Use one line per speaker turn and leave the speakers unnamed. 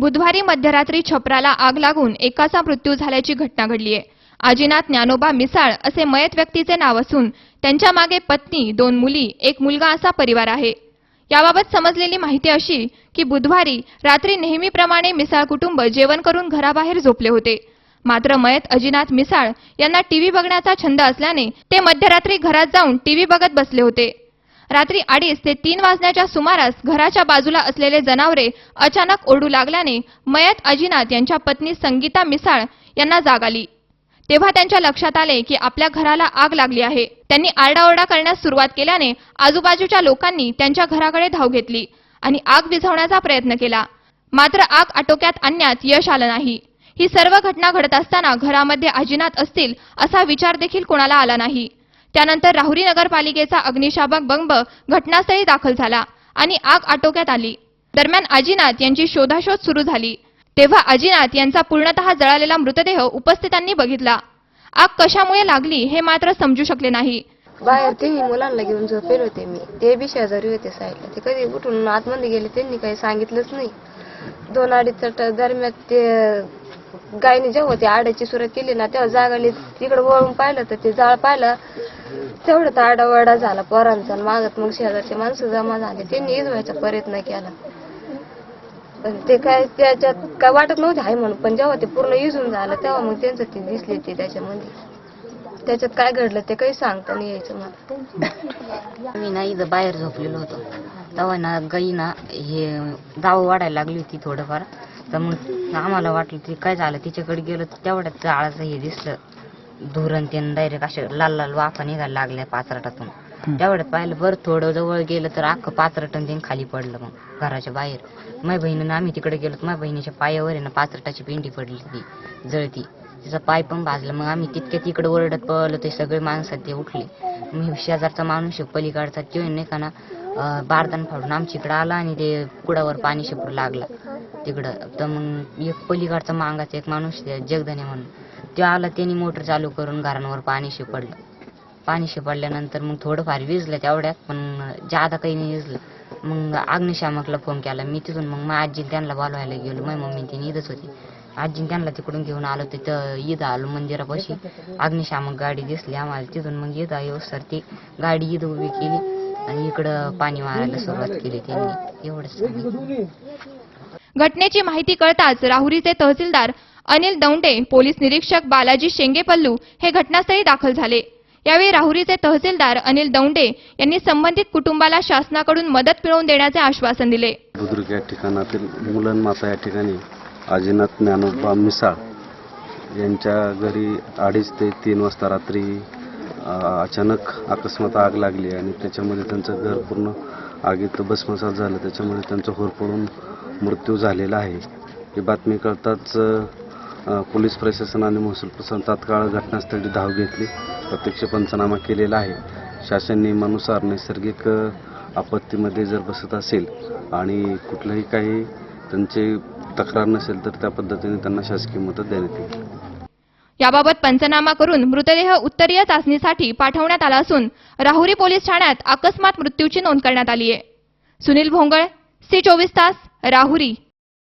बुधवारी मध्यरात्री छपराला आग लागून एकाचा मृत्यू झाल्याची घटना घडली आहे। आजीनाथ ज्ञानोबा मिसाळ असे मयत व्यक्तीचे नाव असून त्यांच्या मागे पत्नी, 2 मुली, 1 मुलगा असा परिवार आहे। याबाबत समजलेली माहिती अशी की बुधवारी रात्री नेहमीप्रमाणे मिसाळ कुटुंब जेवण करून घराबाहेर झोपले होते। मात्र मयत अजिनाथ मिसाळ यांना टीव्ही बघण्याचा छंद असल्याने ते मध्यरात्री घरात जाऊन टीव्ही बघत बसले होते। रात्री 2:30 ते 3 वाजण्याच्या सुमारास घराच्या बाजूला असलेले जनावरे अचानक ओरडू लागल्याने मयत अजिनाथ यांच्या पत्नी संगीता मिसाळ यांना जाग आली। तेव्हा त्यांच्या लक्षात आले की आपल्या घराला आग लागली आहे। त्यांनी आरडाओरडा करण्यास सुरुवात केल्याने आजूबाजूच्या लोकांनी त्यांच्या घराकडे धाव घेतली आणि आग विझवण्याचा प्रयत्न केला। मात्र आग आटोक्यात आणण्यात यश आलं नाही। ही सर्व घटना घडत असताना घरामध्ये अजिनाथ असतील असा विचार देखील कोणाला आला नाही। त्यानंतर राहुरी नगरपालिकेचा अग्निशामक बंब घटनास्थळी दाखल झाला आणि आग आटोक्यात आली। दरम्यान अजिनाथ यांची शोधाशोध सुरू झाली। तेव्हा अजिनाथ यांचा पूर्णतः जळालेला मृतदेह उपस्थितांनी बघितला। आग कशामुळे लागली हे मात्र समजू शकले नाही।
बाहेर तिन्ही मुलांना घेऊन झोपेल होते मी, ते बी शेजारी होते साईडला। ते कधी उठून आतमध्ये गेले त्यांनी काही सांगितलंच नाही। 2-2:30 दरम्यान ते गायने जेव्हा ते आड्याची सुरुवात केली ना तेव्हा जागाले तिकडे वळून पाहिलं तर ते जाळ पाहिलं, तेवढं आडावडा झाला पोरांचा। मागत मग शेजारचे माणसं जमा झाले, त्यांनी इजवायचा प्रयत्न केला पण ते काय त्याच्यात काय वाटत नव्हते आहे म्हणून। पण जेव्हा ते पूर्ण इजून झालं तेव्हा मग त्यांचं ते दिसले ते त्याच्यात काय घडलं ते काही सांगता नाही यायचं मला।
मी ना इथं बाहेर झोपलेलो होतो तेव्हा ना गाई ना हे दाव वाढायला लागली होती थोडंफार। तर मग आम्हाला वाटलं ते काय झालं, तिच्याकडे गेलो तर तेवढ्यात जाळाचं हे दिसलं धुरण त्यानं डायरेक्ट अशा लाल लाल वाफा निघायला लागल्या पाचरटातून। तेवढ्यात पाहिलं बरं थोडं जवळ गेलं तर अख्खं पाचरटन त्यानं खाली पडलं मग घराच्या बाहेर। माझ्या बहिणीनं आम्ही तिकडे गेलो तर माझ्या बहिणीच्या पायावर आहे ना पाचरटाची पेंडी पडली ती जळती, तिचा पाय पण भाजला। मग आम्ही तितक्या तिकडे ओरडत पळलो, ते सगळे माणसात ते उठले। मग शेजारचा माणूस पलीकडचा तो नाही का ना बारदान फाडून आमच्या इकडे आला आणि ते कुडावर पाणी शिपरू लागला तिकडं। तर मग एक पलीकडचा मांगाचा एक माणूस जगधने म्हणून तो आला, त्यांनी मोटर चालू करून घरांवर पाणी शिपडलं। पाणी शिपडल्यानंतर मग थोडंफार विजलं तेवढ्यात, पण जादा काही नाही विजलं। मग अग्निशामकला फोन केला मी तिथून। मग माझ्या आजी त्यांना बोलवायला गेलो, माझी मम्मी ती इथंच होती। आजी त्यांना तिकडून घेऊन आलो, तिथं इथं आलो मंदिरापाशी अग्निशामक गाडी दिसली आम्हाला। तिथून मग इथं येऊ सर ती गाडी इथं उभी केली आणि इकडं पाणी मारायला सुरुवात केली त्यांनी, एवढंच।
घटनेची माहिती कळताच राहुरीचे तहसीलदार अनिल दौंडे, पोलीस निरीक्षक बालाजी शेंगेपल्लू हे घटनास्थळी दाखल झाले। यावेळी राहुरीचे तहसीलदार अनिल दौंडे यांनी संबंधित कुटुंबाला शासनाकडून मदत मिळवून देण्याचे आश्वासन दिले।
बुद्रुक या ठिकाणातील मुलनमाता या ठिकाणी अजिनाथ ज्ञानोबा मिसाळ यांच्या घरी 2:30 ते 3 वाजता रात्री अचानक अकस्मात आग लागली आणि त्याच्यामध्ये त्यांचं घर पूर्ण आगीत भस्मसात झालं। त्याच्यामध्ये त्यांचा होरपळून मृत्यू झालेला आहे। ही बातमी कळताच पोलीस प्रशासन आणि महसूल प्रशासन तात्काळ घटनास्थळी धाव घेतली, प्रत्यक्ष पंचनामा केलेला आहे। शासन नियमानुसार नैसर्गिक आपत्तीमध्ये जर बसत असेल आणि कुठलंही काही त्यांची तक्रार नसेल तर त्या पद्धतीने त्यांना शासकीय मदत देण्यात येईल।
याबाबत पंचनामा करून मृतदेह उत्तरीय चाचणीसाठी पाठवण्यात आला असून राहुरी पोलीस ठाण्यात अकस्मात मृत्यूची नोंद करण्यात आली आहे। सुनील भोंगळ, C24 तास, राहुरी।